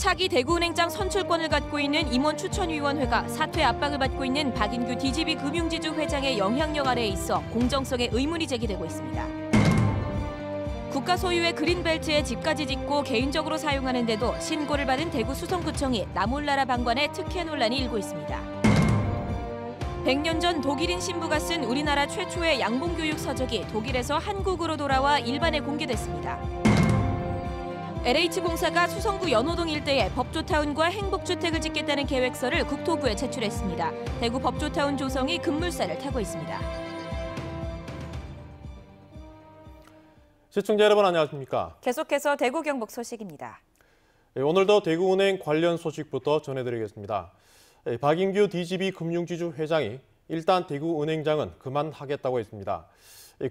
차기 대구은행장 선출권을 갖고 있는 임원추천위원회가 사퇴 압박을 받고 있는 박인규 DGB 금융지주 회장의 영향력 아래에 있어 공정성에 의문이 제기되고 있습니다. 국가 소유의 그린벨트에 집까지 짓고 개인적으로 사용하는데도 신고를 받은 대구 수성구청이 나몰라라 방관에 특혜 논란이 일고 있습니다. 100년 전 독일인 신부가 쓴 우리나라 최초의 양봉교육 서적이 독일에서 한국으로 돌아와 일반에 공개됐습니다. LH공사가 수성구 연호동 일대에 법조타운과 행복주택을 짓겠다는 계획서를 국토부에 제출했습니다. 대구 법조타운 조성이 급물살을 타고 있습니다. 시청자 여러분 안녕하십니까? 계속해서 대구 경북 소식입니다. 오늘도 대구은행 관련 소식부터 전해드리겠습니다. 박인규 DGB 금융지주 회장이 일단 대구은행장은 그만하겠다고 했습니다.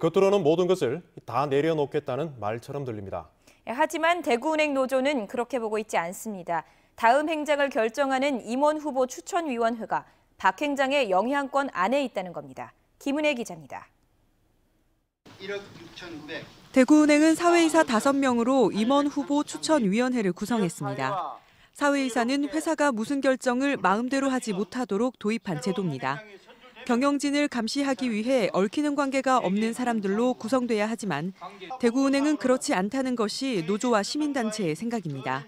겉으로는 모든 것을 다 내려놓겠다는 말처럼 들립니다. 하지만 대구은행 노조는 그렇게 보고 있지 않습니다. 다음 행장을 결정하는 임원 후보 추천위원회가 박 행장의 영향권 안에 있다는 겁니다. 김은혜 기자입니다. 1억 6,900. 대구은행은 사회이사 5명으로 임원 후보 추천위원회를 구성했습니다. 사회이사는 회사가 무슨 결정을 마음대로 하지 못하도록 도입한 제도입니다. 경영진을 감시하기 위해 얽히는 관계가 없는 사람들로 구성돼야 하지만 대구은행은 그렇지 않다는 것이 노조와 시민단체의 생각입니다.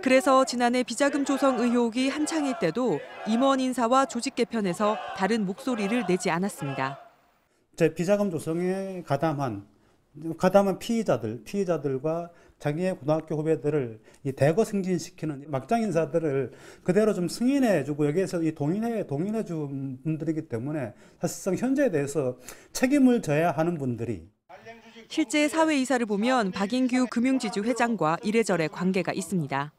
그래서 지난해 비자금 조성 의혹이 한창일 때도 임원 인사와 조직 개편에서 다른 목소리를 내지 않았습니다. 비자금 조성에 가담한 피의자들과 자기의 고등학교 후배들을 대거 승진시키는 막장 인사들을 그대로 좀 승인해주고 여기에서 동의해준 분들이기 때문에 사실상 현재에 대해서 책임을 져야 하는 분들이. 실제 사회이사를 보면 박인규 금융지주 회장과 이래저래 관계가 있습니다.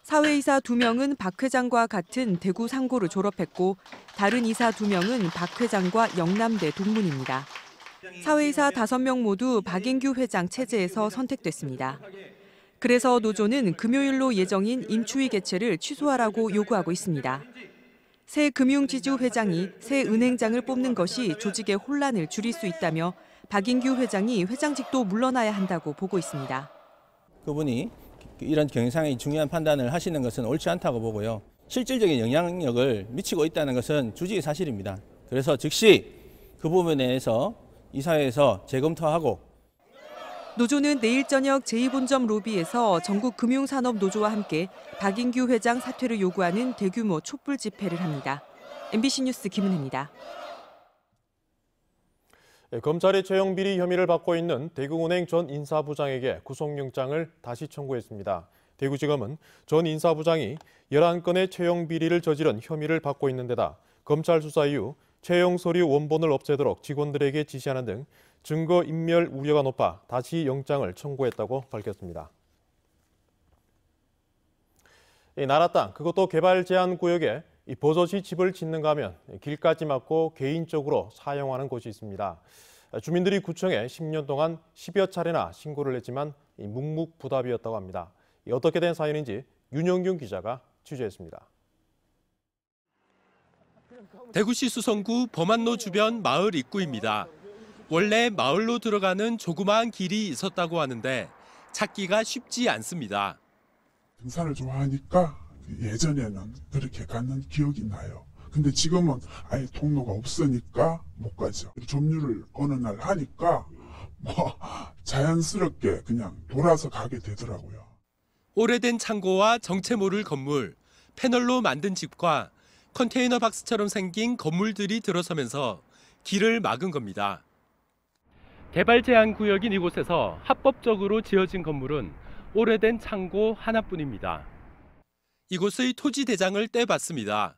사회이사 2명은 박 회장과 같은 대구 상고를 졸업했고 다른 이사 2명은 박 회장과 영남대 동문입니다. 사회이사 5명 모두 박인규 회장 체제에서 선택됐습니다. 그래서 노조는 금요일로 예정인 임추위 개최를 취소하라고 요구하고 있습니다. 새 금융지주 회장이 새 은행장을 뽑는 것이 조직의 혼란을 줄일 수 있다며 박인규 회장이 회장직도 물러나야 한다고 보고 있습니다. 그분이 이런 경영상의 중요한 판단을 하시는 것은 옳지 않다고 보고요. 실질적인 영향력을 미치고 있다는 것은 주지의 사실입니다. 그래서 즉시 그 부분에 대해서 이사회에서 재검토하고. 노조는 내일 저녁 제2본점 로비에서 전국 금융산업노조와 함께 박인규 회장 사퇴를 요구하는 대규모 촛불 집회를 합니다. MBC 뉴스 김은혜입니다. 검찰이 채용 비리 혐의를 받고 있는 대구은행 전 인사부장에게 구속영장을 다시 청구했습니다. 대구지검은 전 인사부장이 11건의 채용 비리를 저지른 혐의를 받고 있는 데다 검찰 수사 이후 채용 서류 원본을 없애도록 직원들에게 지시하는 등 증거 인멸 우려가 높아 다시 영장을 청구했다고 밝혔습니다. 나라 땅, 그것도 개발 제한 구역에 버젓이 집을 짓는가 하면 길까지 막고 개인적으로 사용하는 곳이 있습니다. 주민들이 구청에 10년 동안 10여 차례나 신고를 했지만 묵묵부답이었다고 합니다. 어떻게 된 사연인지 윤영균 기자가 취재했습니다. 대구시 수성구 범안로 주변 마을 입구입니다. 원래 마을로 들어가는 조그마한 길이 있었다고 하는데 찾기가 쉽지 않습니다. 등산을 좋아하니까 예전에는 그렇게 갔는 기억이 나요. 근데 지금은 아예 통로가 없으니까 못 가죠. 점유를 어느 날 하니까 자연스럽게 그냥 돌아서 가게 되더라고요. 오래된 창고와 정체 모를 건물, 패널로 만든 집과 컨테이너 박스처럼 생긴 건물들이 들어서면서 길을 막은 겁니다. 개발 제한 구역인 이곳에서 합법적으로 지어진 건물은 오래된 창고 하나뿐입니다. 이곳의 토지 대장을 떼봤습니다.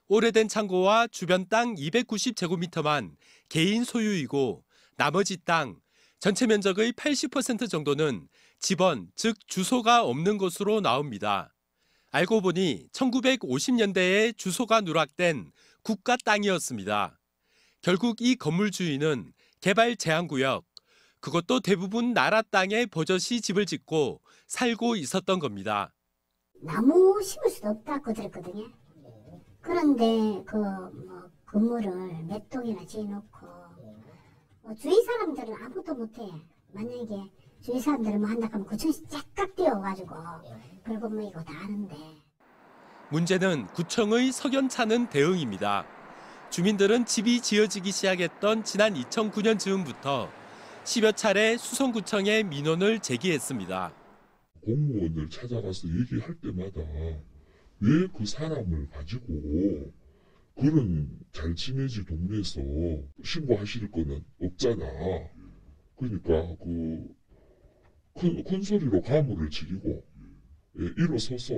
오래된 창고와 주변 땅 290제곱미터만 개인 소유이고 나머지 땅, 전체 면적의 80% 정도는 집원, 즉 주소가 없는 것으로 나옵니다. 알고 보니 1950년대에 주소가 누락된 국가 땅이었습니다. 결국 이 건물 주인은 개발 제한구역, 그것도 대부분 나라 땅에 버젓이 집을 짓고 살고 있었던 겁니다. 나무 심을 수도 없다고 들었거든요. 그런데 건물을 몇 동이나 지어놓고 주위 사람들은 아무도 못해. 만약에 주위 사람들은 뭐 한다 하면 구청에서 쫙 뛰어가지고 벌금이고 다 하는데. 문제는 구청의 석연찮은 대응입니다. 주민들은 집이 지어지기 시작했던 지난 2009년 즈음부터 10여 차례 수성구청에 민원을 제기했습니다. 공무원을 찾아가서 얘기할 때마다 왜 그 사람을 가지고 그런 잘 지내지 동네에서 신고하실 거는 없잖아. 그러니까 큰 소리로 가물을 치리고 일어서서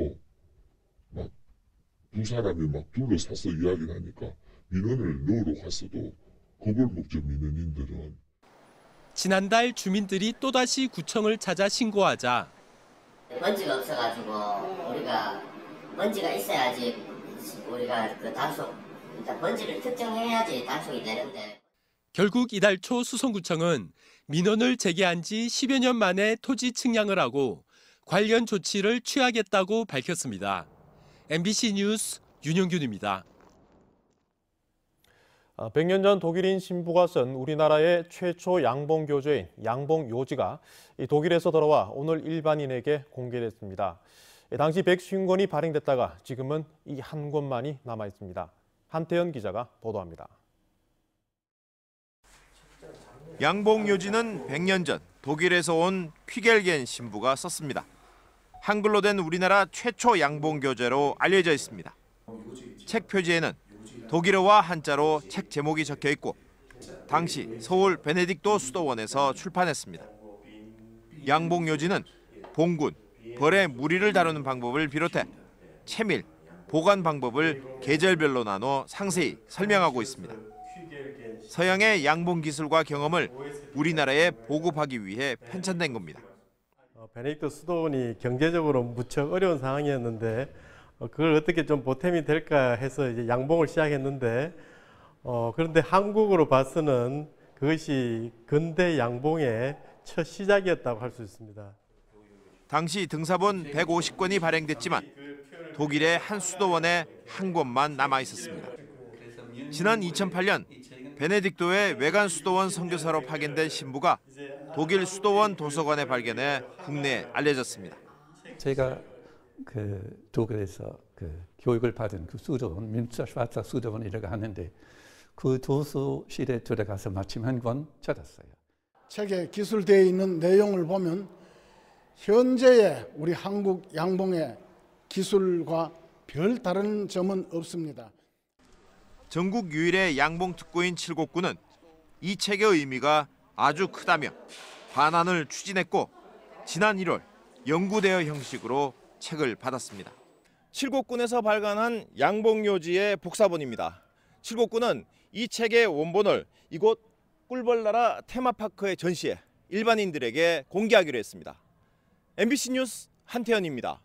막 두 사람이 막 둘러싸서 이야기를 하니까 민원을 넣으러 갔어도 겁을 먹죠, 민원인들은. 지난달 주민들이 또다시 구청을 찾아 신고하자 먼지가 없어가지고 우리가 먼지가 있어야지 우리가 그 단속, 일단 먼지를 특정해야지 단속이 되는데. 결국 이달 초 수성구청은 민원을 제기한 지 10여 년 만에 토지 측량을 하고 관련 조치를 취하겠다고 밝혔습니다. MBC 뉴스 윤영균입니다. 100년 전 독일인 신부가 쓴 우리나라의 최초 양봉 교재인 양봉요지가 독일에서 돌아와 오늘 일반인에게 공개됐습니다. 당시 150권이 발행됐다가 지금은 이 한 권만이 남아 있습니다. 한태현 기자가 보도합니다. 양봉요지는 100년 전 독일에서 온 퀴겔겐 신부가 썼습니다. 한글로 된 우리나라 최초 양봉교재로 알려져 있습니다. 책 표지에는 독일어와 한자로 책 제목이 적혀 있고 당시 서울 베네딕토 수도원에서 출판했습니다. 양봉요지는 봉군, 벌의 무리를 다루는 방법을 비롯해 채밀, 보관 방법을 계절별로 나눠 상세히 설명하고 있습니다. 서양의 양봉 기술과 경험을 우리나라에 보급하기 위해 편찬된 겁니다. 베네딕토 수도원이 경제적으로 무척 어려운 상황이었는데 그걸 어떻게 좀 보탬이 될까 해서 이제 양봉을 시작했는데 그런데 한국으로 봐서는 그것이 근대 양봉의 첫 시작이었다고 할 수 있습니다. 당시 등사본 150권이 발행됐지만 독일의 한 수도원에 한 권만 남아 있었습니다. 지난 2008년 베네딕토의 외관 수도원 선교사로 파견된 신부가 독일 수도원 도서관에 발견해 국내에 알려졌습니다. 제가 독일에서 교육을 받은 그 수도원, 민스터슈바츠 수도원이라고 하는데 그 도서실에 들어가서 마침 한 권 찾았어요. 책에 기술되어 있는 내용을 보면 현재의 우리 한국 양봉의 기술과 별 다른 점은 없습니다. 전국 유일의 양봉 특구인 칠곡군은 이 책의 의미가 아주 크다며 반환을 추진했고 지난 1월 연구대여 형식으로 책을 받았습니다. 칠곡군에서 발간한 양봉요지의 복사본입니다. 칠곡군은 이 책의 원본을 이곳 꿀벌나라 테마파크에 전시해 일반인들에게 공개하기로 했습니다. MBC 뉴스 한태현입니다.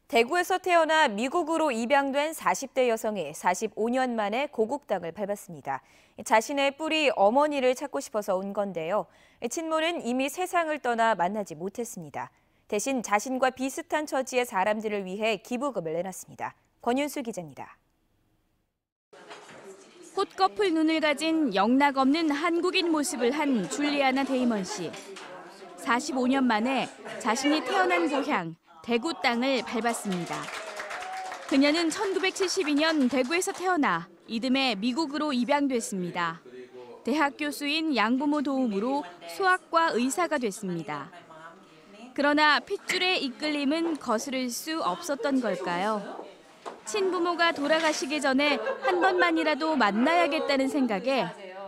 대구에서 태어나 미국으로 입양된 40대 여성이 45년 만에 고국 땅을 밟았습니다. 자신의 뿌리 어머니를 찾고 싶어서 온 건데요. 친모는 이미 세상을 떠나 만나지 못했습니다. 대신 자신과 비슷한 처지의 사람들을 위해 기부금을 내놨습니다. 권윤수 기자입니다. 꽃꺼풀 눈을 가진 영락없는 한국인 모습을 한 줄리아나 데이먼 씨. 45년 만에 자신이 태어난 고향 대구 땅을 밟았습니다. 그녀는 1972년 대구에서 태어나 이듬해 미국으로 입양됐습니다. 대학 교수인 양부모 도움으로 수학과 의사가 됐습니다. 그러나 핏줄의 이끌림은 거스를 수 없었던 걸까요? 친부모가 돌아가시기 전에 한 번만이라도 만나야겠다는 생각에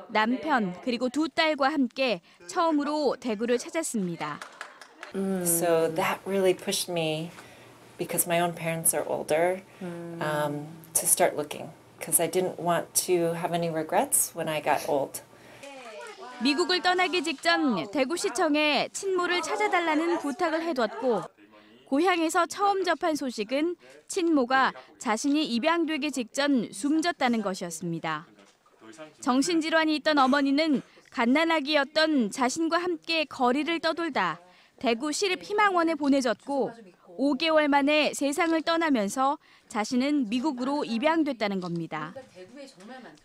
남편 그리고 두 딸과 함께 처음으로 대구를 찾았습니다. So that really pushed me, because my own parents are older, to start looking. Because I didn't want to have any regrets when I got old. 미국을 떠나기 직전 대구시청에 친모를 찾아달라는 부탁을 해뒀고 고향에서 처음 접한 소식은 친모가 자신이 입양되기 직전 숨졌다는 것이었습니다. 정신질환이 있던 어머니는 갓난아기였던 자신과 함께 거리를 떠돌다 대구 시립희망원에 보내졌고 5개월 만에 세상을 떠나면서 자신은 미국으로 입양됐다는 겁니다.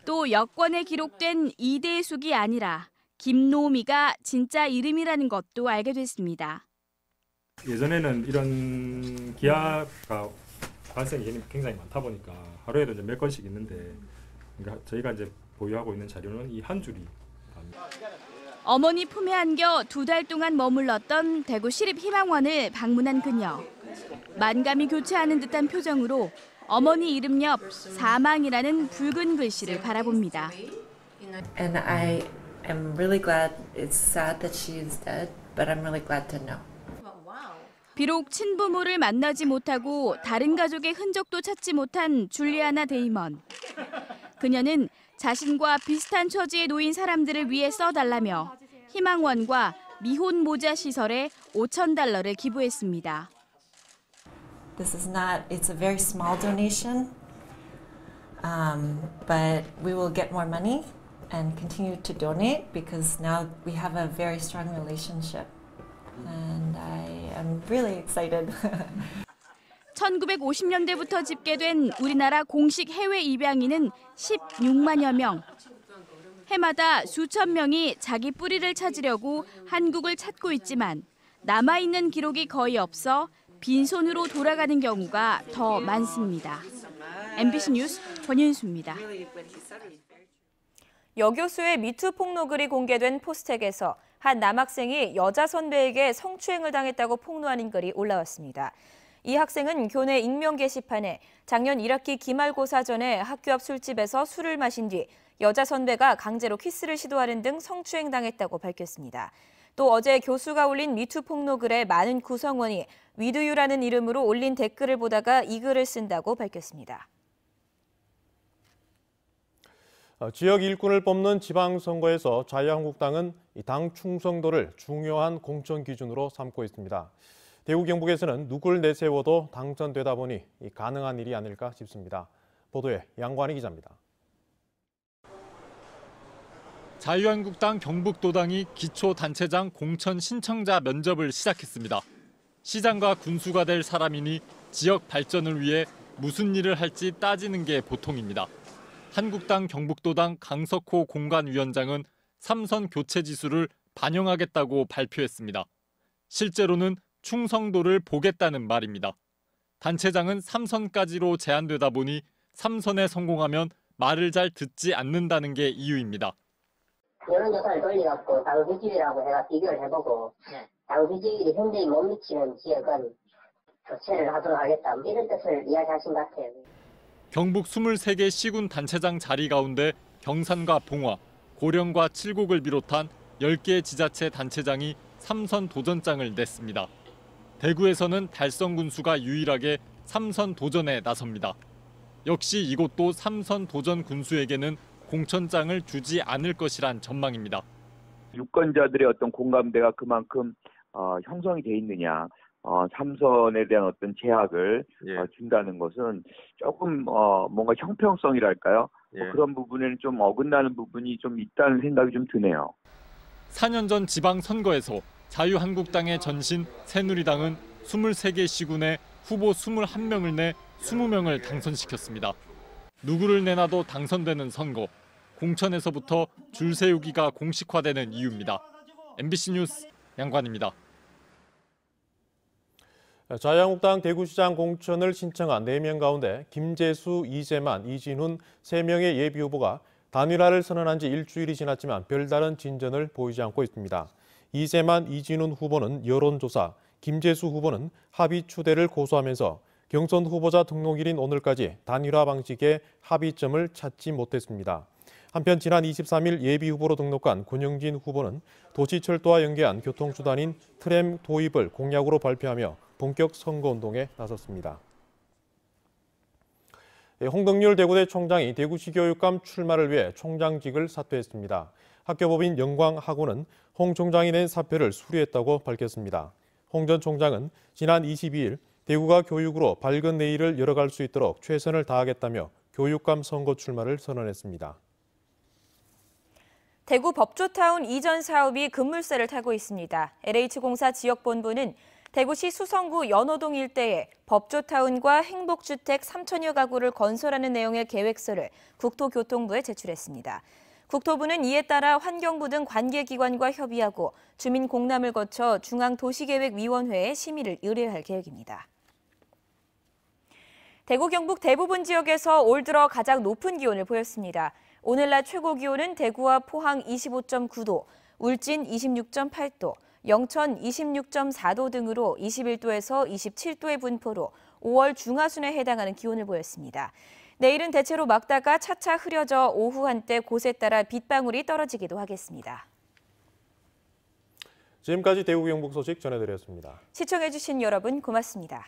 또 여권에 기록된 이대숙이 아니라 김노미가 진짜 이름이라는 것도 알게 됐습니다. 예전에는 이런 기아가 발생이 굉장히 많다 보니까 하루에도 이제 몇 건씩 있는데, 그러니까 저희가 이제 보유하고 있는 자료는 이 한 줄이. 어머니 품에 안겨 2달 동안 머물렀던 대구 시립희망원을 방문한 그녀. 만감이 교차하는 듯한 표정으로 어머니 이름 옆 사망이라는 붉은 글씨를 바라봅니다. And I am really glad. It's sad that she is dead, but I'm really glad to know. 비록 친부모를 만나지 못하고 다른 가족의 흔적도 찾지 못한 줄리아나 데이먼. 그녀는 자신과 비슷한 처지에 놓인 사람들을 위해 써달라며 희망원과 미혼 모자 시설에 $5,000를 기부했습니다. This is not, it's a very small donation, but we will get more money and continue to donate because now we have a very strong relationship. And I am really excited. 1950년대부터 집계된 우리나라 공식 해외 입양인은 16만여 명. 해마다 수천 명이 자기 뿌리를 찾으려고 한국을 찾고 있지만 남아있는 기록이 거의 없어 빈손으로 돌아가는 경우가 더 많습니다. MBC 뉴스 권윤수입니다. 여교수의 미투 폭로글이 공개된 포스텍에서 한 남학생이 여자 선배에게 성추행을 당했다고 폭로하는 글이 올라왔습니다. 이 학생은 교내 익명 게시판에 작년 1학기 기말고사 전에 학교 앞 술집에서 술을 마신 뒤 여자 선배가 강제로 키스를 시도하는 등 성추행당했다고 밝혔습니다. 또 어제 교수가 올린 미투 폭로글에 많은 구성원이 위드유라는 이름으로 올린 댓글을 보다가 이 글을 쓴다고 밝혔습니다. 지역 일꾼을 뽑는 지방선거에서 자유한국당은 당 충성도를 중요한 공천 기준으로 삼고 있습니다. 대구 경북에서는 누굴 내세워도 당선되다 보니 가능한 일이 아닐까 싶습니다. 보도에 양관희 기자입니다. 자유한국당 경북도당이 기초단체장 공천 신청자 면접을 시작했습니다. 시장과 군수가 될 사람이니 지역 발전을 위해 무슨 일을 할지 따지는 게 보통입니다. 한국당 경북도당 강석호 공관위원장은 3선 교체 지수를 반영하겠다고 발표했습니다. 실제로는 충성도를 보겠다는 말입니다. 단체장은 3선까지로 제한되다 보니 3선에 성공하면 말을 잘 듣지 않는다는 게 이유입니다. 여론조사를 돌려갖고 당 지지율이라고 해가 비교를 해보고 당 지지율이 현저히 못 미치는 지역은 교체를 하도록 하겠다. 이런 뜻을 이야기하신 것 같아요. 경북 23개 시군 단체장 자리 가운데 경산과 봉화, 고령과 칠곡을 비롯한 10개 지자체 단체장이 3선 도전장을 냈습니다. 대구에서는 달성 군수가 유일하게 3선 도전에 나섭니다. 역시 이곳도 3선 도전 군수에게는 공천장을 주지 않을 것이란 전망입니다. 유권자들의 어떤 공감대가 그만큼 형성이 돼 있느냐, 3선에 대한 어떤 제약을 준다는 것은 조금 뭔가 형평성이랄까요? 그런 부분에는 좀 어긋나는 부분이 좀 있다는 생각이 좀 드네요. 4년 전 지방선거에서 자유한국당의 전신 새누리당은 23개 시군에 후보 21명을 내 20명을 당선시켰습니다. 누구를 내놔도 당선되는 선거, 공천에서부터 줄 세우기가 공식화되는 이유입니다. MBC 뉴스 양관입니다. 자유한국당 대구시장 공천을 신청한 4명 가운데 김재수, 이재만, 이진훈 3명의 예비후보가 단일화를 선언한 지 일주일이 지났지만 별다른 진전을 보이지 않고 있습니다. 이재만, 이진훈 후보는 여론조사, 김재수 후보는 합의 추대를 고수하면서 경선 후보자 등록일인 오늘까지 단일화 방식의 합의점을 찾지 못했습니다. 한편 지난 23일 예비후보로 등록한 권영진 후보는 도시철도와 연계한 교통수단인 트램 도입을 공약으로 발표하며 본격 선거운동에 나섰습니다. 홍덕률 대구대 총장이 대구시 교육감 출마를 위해 총장직을 사퇴했습니다. 학교법인 영광학원은 홍 총장이 낸 사표를 수리했다고 밝혔습니다. 홍 전 총장은 지난 22일 대구가 교육으로 밝은 내일을 열어갈 수 있도록 최선을 다하겠다며 교육감 선거 출마를 선언했습니다. 대구 법조타운 이전 사업이 급물살을 타고 있습니다. LH공사 지역본부는 대구시 수성구 연호동 일대에 법조타운과 행복주택 3천여 가구를 건설하는 내용의 계획서를 국토교통부에 제출했습니다. 국토부는 이에 따라 환경부 등 관계기관과 협의하고 주민 공람을 거쳐 중앙도시계획위원회에 심의를 의뢰할 계획입니다. 대구 경북 대부분 지역에서 올 들어 가장 높은 기온을 보였습니다. 오늘 낮 최고 기온은 대구와 포항 25.9도, 울진 26.8도, 영천 26.4도 등으로 21도에서 27도의 분포로 5월 중하순에 해당하는 기온을 보였습니다. 내일은 대체로 맑다가 차차 흐려져 오후 한때 곳에 따라 빗방울이 떨어지기도 하겠습니다. 지금까지 대구 경북 소식 전해드렸습니다. 시청해주신 여러분 고맙습니다.